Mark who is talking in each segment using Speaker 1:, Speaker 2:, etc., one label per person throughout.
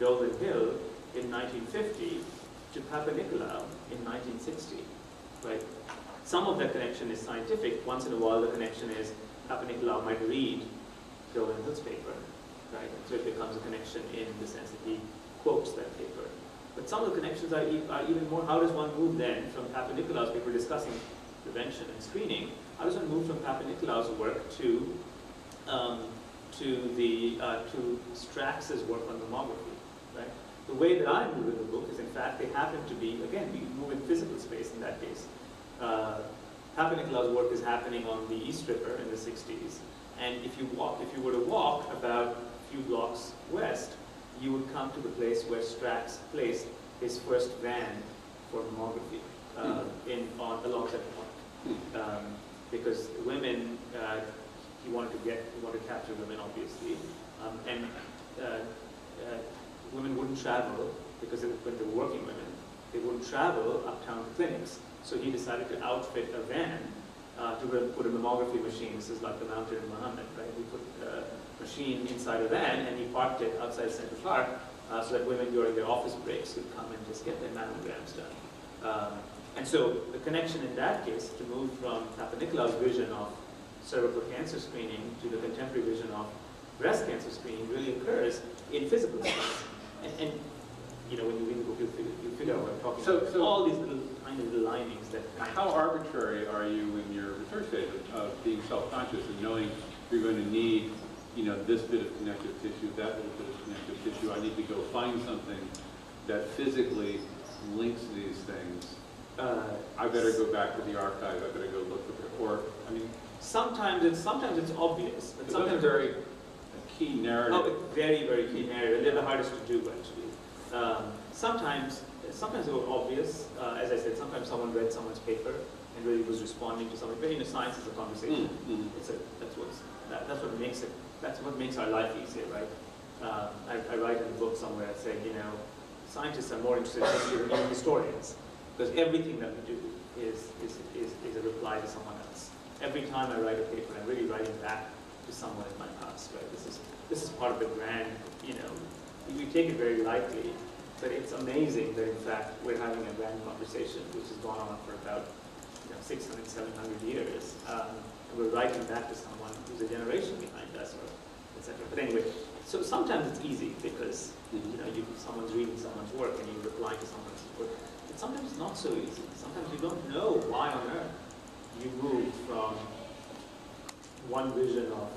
Speaker 1: Dolan Hill in 1950 to Papa Nicolau in 1960, right? Some of that connection is scientific. Once in a while, the connection is Papa Nicolau might read Dolan Hill's paper, right? And so it becomes a connection in the sense that he quotes that paper. But some of the connections are even more, how does one move then from Papa Nicolau's paper discussing prevention and screening, how does one move from Papa Nicolau's work to Strax's work on mammography, right? The way that I move in the book is, in fact, they happen to be, again, we move in physical space in that case. Papa Nicolau's work is happening on the East River in the 60s, and if you were to walk about a few blocks west, you would come to the place where Strax placed his first van for mammography alongside the park. Because women, he wanted to capture women, obviously, and women wouldn't travel because when they were working women, they wouldn't travel uptown to clinics. So he decided to outfit a van to put a mammography machine. This is like the Mountain in Muhammad, right? He put a machine inside a van and he parked it outside Central Park so that women during their office breaks could come and just get their mammograms done. And so the connection in that case to move from Papa Nicolau's vision of cervical cancer screening to the contemporary vision of breast cancer screening really occurs in physical space. And you know, when you read the book, you figure out what I'm talking about. So all these little tiny little linings that.
Speaker 2: How arbitrary are you in your research phase of being self-conscious and knowing you're going to need, you know, this bit of connective tissue, that little bit of connective tissue? I need to go find something that physically links these things. I better go back to the archive. I better go look for it. Or I mean,
Speaker 1: sometimes it's obvious. But
Speaker 2: sometimes very key narrative.
Speaker 1: Oh, very, very key narrative. They're the hardest to do, actually. Sometimes they were obvious. As I said, sometimes someone read someone's paper and really was responding to something. But you know, science is a conversation. That's what makes our life easier, right? I write in a book somewhere. I say, you know, scientists are more interested in history than historians, because everything that we do is a reply to someone else. Every time I write a paper, I'm really writing back to someone in my past, right? This is part of the grand, you know. We take it very lightly, but it's amazing that in fact we're having a grand conversation which has gone on for about 600, 700 years. And we're writing back to someone who's a generation behind us, or etc. But anyway, so sometimes it's easy because someone's reading someone's work and you reply to someone's work. But sometimes it's not so easy. Sometimes you don't know why on earth you move from one vision of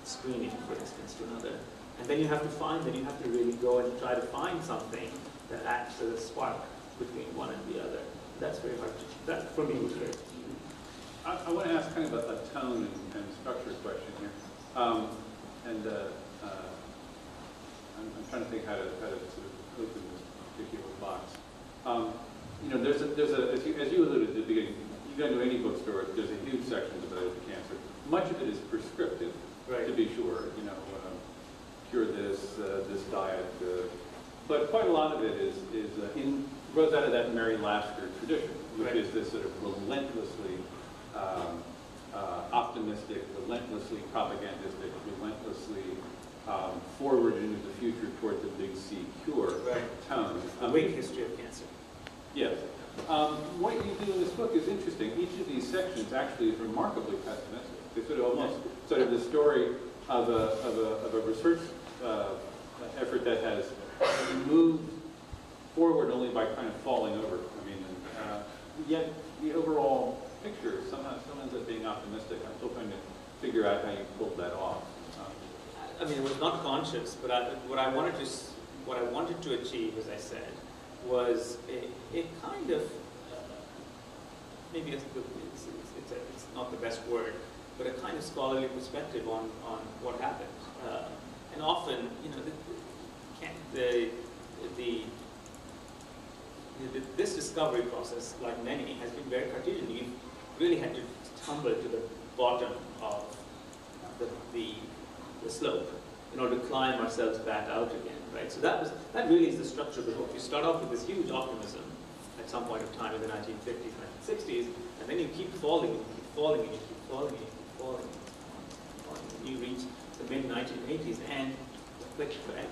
Speaker 1: screening, for instance, to another. And then you have to really go and try to find something that acts as a spark between one and the other. That's very hard to, that for me was very.
Speaker 2: I want to ask kind of a tone and structure question here. I'm trying to think how to sort of open this particular box. As you alluded to at the beginning, you go into any bookstore, there's a huge section devoted to cancer. Much of it is prescriptive, right, to be sure. Cure this, this diet, but quite a lot of it grows out of that Mary Lasker tradition, which
Speaker 1: right,
Speaker 2: is this sort of relentlessly optimistic, relentlessly propagandistic, relentlessly forward into the future towards a big C cure tone.
Speaker 1: The wake history of cancer.
Speaker 2: Yes. What you do in this book is interesting. Each of these sections actually is remarkably pessimistic. It's sort of almost sort of the story of a research effort that has moved forward only by kind of falling over. I mean, yet the overall picture somehow still ends up being optimistic. I'm still trying to figure out how you pulled that off.
Speaker 1: I mean, it was not conscious, but what I wanted to achieve, as I said, was a kind of maybe it's not the best word, but a kind of scholarly perspective on what happened. And often, this discovery process, like many, has been very Cartesian. You've really had to tumble to the bottom of the slope in order to climb ourselves back out again, right? So that really is the structure of the book. You start off with this huge optimism at some point of time in the 1950s, 1960s, and then you keep falling, and you keep falling, and you keep falling, and you keep falling, and you keep falling. You reach the mid-1980s, and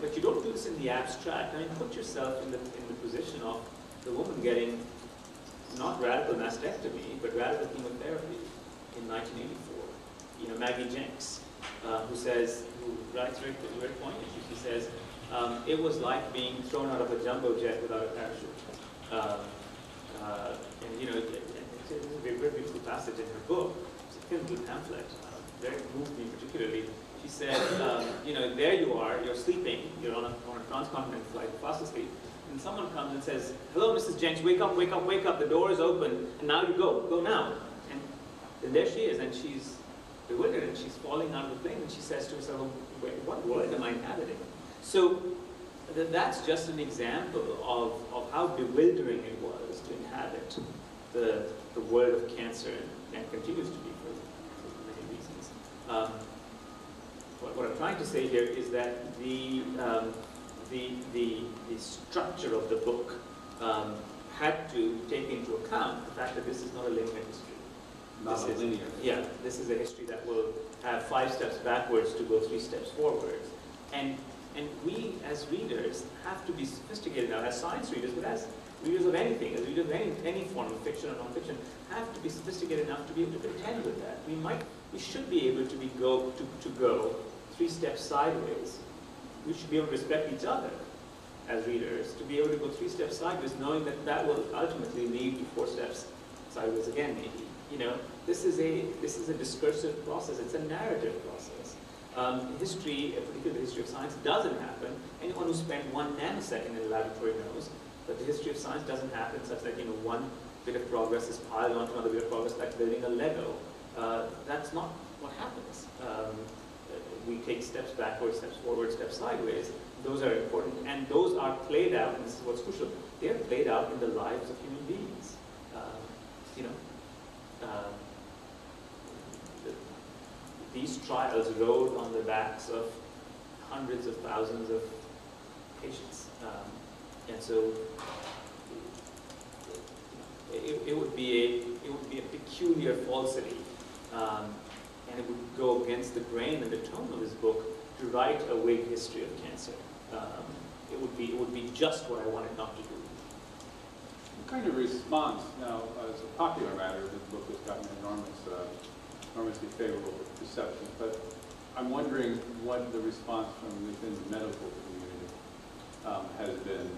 Speaker 1: but you don't do this in the abstract. I mean, put yourself in the position of the woman getting not radical mastectomy, but radical chemotherapy in 1984. You know, Maggie Jenks, who writes very poignantly. She says, it was like being thrown out of a jumbo jet without a parachute. And you know, it's a very beautiful passage in her book. It's a thin little pamphlet. Very moved me particularly. She said, you know, there you are, you're sleeping, you're on a transcontinental flight, fast asleep, and someone comes and says, hello, Mrs. Jenks, wake up, wake up, wake up, the door is open, and now you go now. And there she is, and she's bewildered, and she's falling out of the plane, and she says to herself, what world am I inhabiting? So that's just an example of how bewildering it was to inhabit the world of cancer, and continues to be for many reasons. What I'm trying to say here is that the structure of the book had to take into account the fact that this is not a linear history.
Speaker 2: Not a linear.
Speaker 1: Yeah, this is a history that will have 5 steps backwards to go 3 steps forwards. And we, as readers, have to be sophisticated now, as science readers, but as readers of anything, as readers of any form of fiction or non-fiction, have to be sophisticated enough to be able to contend with that. We should be able to go 3 steps sideways. We should be able to respect each other as readers, to be able to go 3 steps sideways, knowing that that will ultimately lead to 4 steps sideways again, maybe. You know, this is a discursive process. It's a narrative process. History, particularly the history of science, doesn't happen. Anyone who spent 1 nanosecond in a laboratory knows that the history of science doesn't happen such that, you know, one bit of progress is piled onto another bit of progress, like building a Lego. That's not what happens. We take steps backwards, steps forward, steps sideways. Those are important, and those are played out, and this is what's crucial, they are played out in the lives of human beings. You know, these trials rode on the backs of hundreds of thousands of patients, and so it would be a peculiar falsity, and it would go against the grain and the tone of this book to write a vague history of cancer. It would be just what I wanted not to do.
Speaker 2: What kind of response now, as a popular matter, this book has gotten enormously favorable reception, but I'm wondering what the response from within the medical community has been.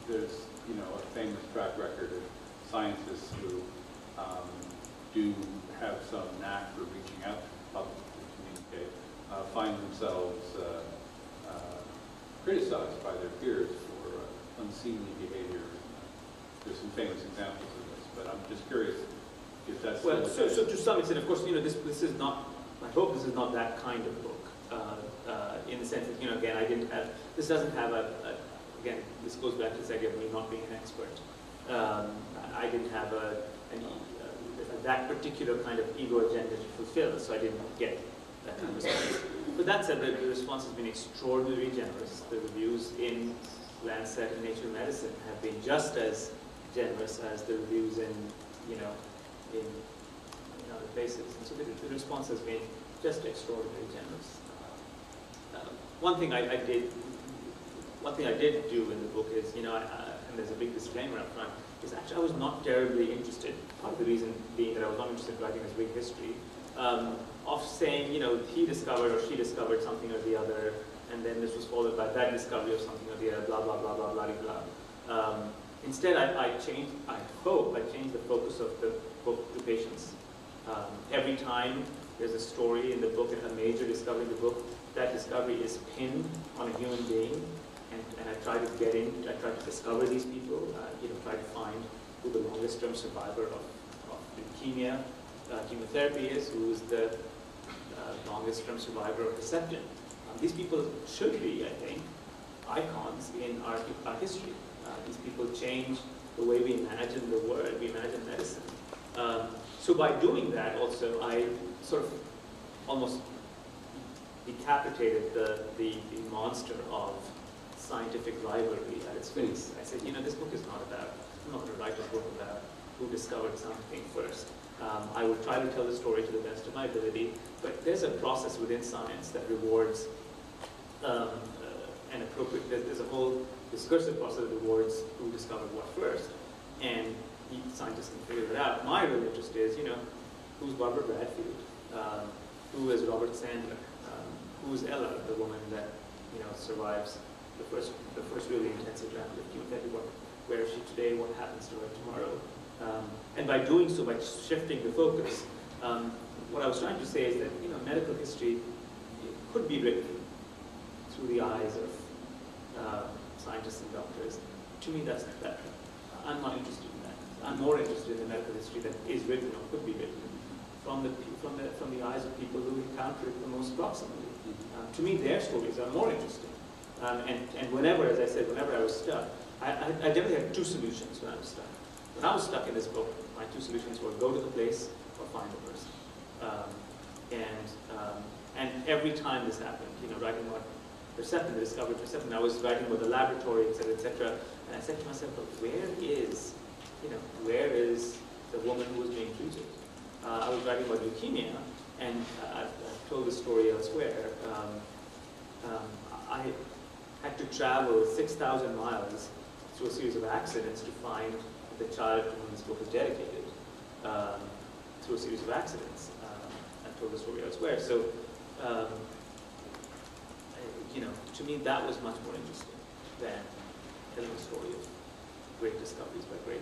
Speaker 2: There's, you know, a famous track record of scientists who do have some knack for reaching out to the public to communicate, find themselves criticized by their peers for unseemly behavior. There's some famous examples of this, but I'm just curious if that's...
Speaker 1: Well, so to some extent, of course, you know, this is not, I hope this is not that kind of book, in the sense that, you know, again, this doesn't have again, this goes back to this idea of me not being an expert. I didn't have that particular kind of ego agenda to fulfill, so I didn't get that kind of response. But that said, the response has been extraordinarily generous. The reviews in Lancet and Nature Medicine have been just as generous as the reviews in, you know, in other places. And so the response has been just extraordinarily generous. One thing I did do in the book is, you know, and there's a big disclaimer up front, is actually I was not terribly interested, part of the reason being that I was not interested in writing this big history, of saying, you know, he discovered or she discovered something or the other, and then this was followed by that discovery of something or the other, blah, blah, blah, blah, blah, blah. Instead, I changed the focus of the book to patients. Every time there's a story in the book, a major discovery in the book, that discovery is pinned on a human being, and I try to discover these people, you know, try to find who the longest term survivor of leukemia, chemotherapy is, who is the longest term survivor of Herceptin. These people should be, I think, icons in our history. These people change the way we imagine the world, we imagine medicine. So by doing that also, I sort of almost decapitated the monster of scientific rivalry at its face. I said, you know, this book is not about, I'm not going to write a book about who discovered something first. I will try to tell the story to the best of my ability, but there's a process within science that rewards an appropriate, there's a whole discursive process of awards who discovered what first, and scientists can figure it out. My real interest is, who's Barbara Bradfield? Who is Robert Sandler? Who's Ella, the woman that survives the first really intensive round of chemotherapy? Where is she today? What happens to her tomorrow? And by doing so, by shifting the focus, what I was trying to say is that medical history could be written through the eyes of scientists and doctors. To me, that's not better. I'm not interested in that. I'm more interested in the medical history that is written or could be written from the eyes of people who encounter it the most proximally. To me, their stories are more interesting. And whenever, as I said, whenever I was stuck, I generally had two solutions when I was stuck. When I was stuck in this book, my two solutions were go to the place or find the person. And every time this happened, writing about Persephone, the discovery of Persephone, I was writing about the laboratory, etc., etc. And I said to myself, well, where is the woman who was being treated? I was writing about leukemia, and I've told this story elsewhere. I had to travel 6,000 miles through a series of accidents to find the child to whom this book is dedicated, through a series of accidents. I've told the story elsewhere. So, to me, that was much more interesting than telling the story of great discoveries by great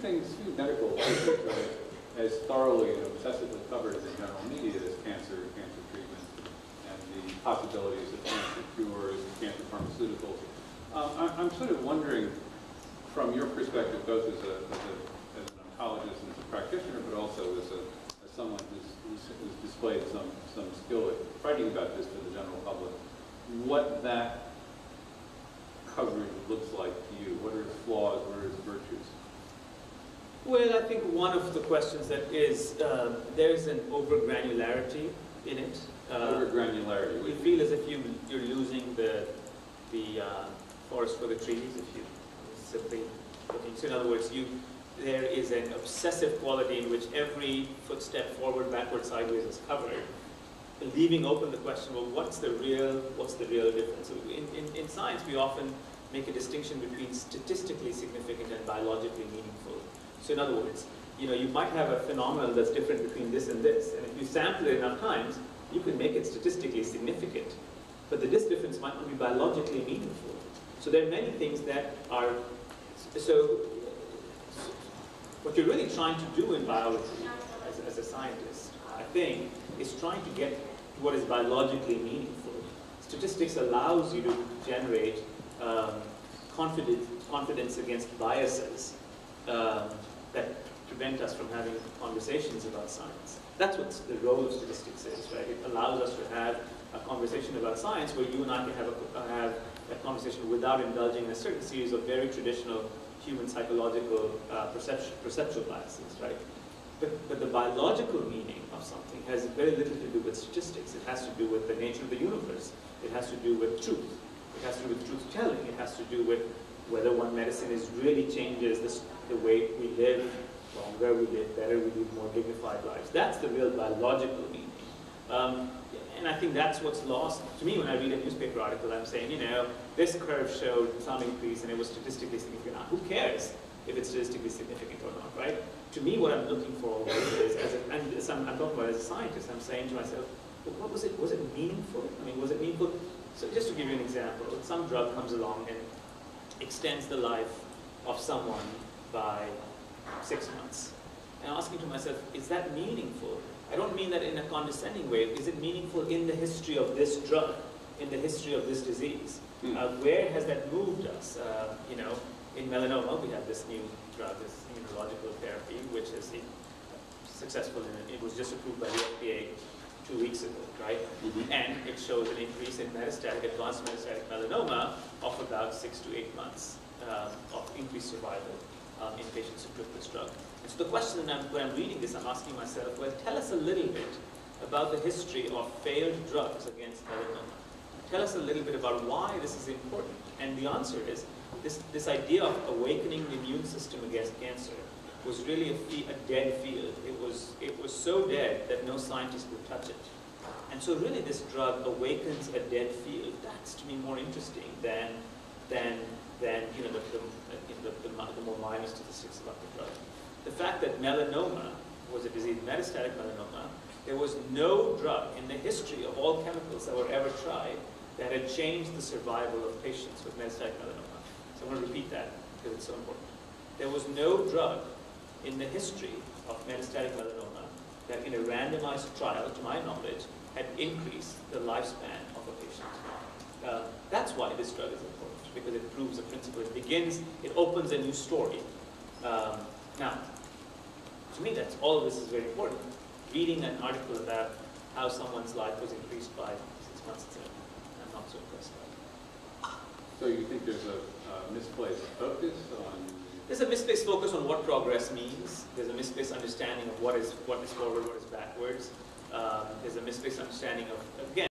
Speaker 1: scientists.
Speaker 2: Few medical issues are as thoroughly and obsessively covered in the general media as cancer treatment, and the possibilities of cancer cures, cancer pharmaceuticals. I'm sort of wondering, from your perspective, both as an oncologist and as a practitioner, but also as someone who's displayed some skill at writing about this for the general public, what that coverage looks like to you. What are its flaws? What are its virtues?
Speaker 1: Well, I think one of the questions that is, there's an over-granularity in it.
Speaker 2: Over-granularity.
Speaker 1: You feel as if you're losing the forest for the trees if you simply looking. So in other words, there is an obsessive quality in which every footstep forward, backward, sideways is covered, leaving open the question, well, what's the real difference? So in science, we often make a distinction between statistically significant and biologically meaningful. So in other words, you might have a phenomenon that's different between this and this, and if you sample it enough times, you can make it statistically significant. But this difference might not be biologically meaningful. So there are many things that are, so what you're really trying to do in biology as a scientist, I think, is trying to get to what is biologically meaningful. Statistics allows you to generate confidence against biases that prevent us from having conversations about science. That's what the role of statistics is, right? It allows us to have a conversation about science where you and I can have a conversation without indulging in a certain series of very traditional human psychological perceptual biases, right? But the biological meaning of something has very little to do with statistics. It has to do with the nature of the universe. It has to do with truth. It has to do with truth-telling. It has to do with whether one medicine really changes the way we live, longer we live, better we live, more dignified lives. That's the real biological meaning. And I think that's what's lost. To me, when I read a newspaper article, I'm saying, this curve showed some increase and it was statistically significant. Now, who cares if it's statistically significant or not, right? To me, what I'm looking for always is, I'm talking about as a scientist, I'm saying to myself, well, what was it? Was it meaningful? I mean, was it meaningful? So just to give you an example, some drug comes along and extends the life of someone by 6 months. And I'm asking to myself, is that meaningful? I don't mean that in a condescending way. Is it meaningful in the history of this drug, in the history of this disease? Where has that moved us? In melanoma, we have this new drug, this immunological therapy, which is successful. It was just approved by the FDA 2 weeks ago, right? Mm-hmm. And it shows an increase in advanced metastatic melanoma of about 6 to 8 months of increased survival in patients who took this drug. And so the question when I'm reading this, I'm asking myself, well, tell us a little bit about the history of failed drugs against melanoma. Tell us a little bit about why this is important. And the answer is, this idea of awakening the immune system against cancer was really a dead field. It was so dead that no scientist would touch it. And so really this drug awakens a dead field. That's to me more interesting than you know, the more minor statistics about the drug. The fact that melanoma was a disease, metastatic melanoma, there was no drug in the history of all chemicals that were ever tried that had changed the survival of patients with metastatic melanoma. So I'm going to repeat that because it's so important. There was no drug in the history of metastatic melanoma that in a randomized trial, to my knowledge, had increased the lifespan of a patient. That's why this drug is important, because it proves a principle. It opens a new story. Now, to me, all of this is very important. Reading an article about how someone's life was increased by 6 months, I'm not so impressed by it.
Speaker 2: So you think there's a misplaced focus on?
Speaker 1: There's a misplaced focus on what progress means. There's a misplaced understanding of what is forward, what is backwards. There's a misplaced understanding of, again,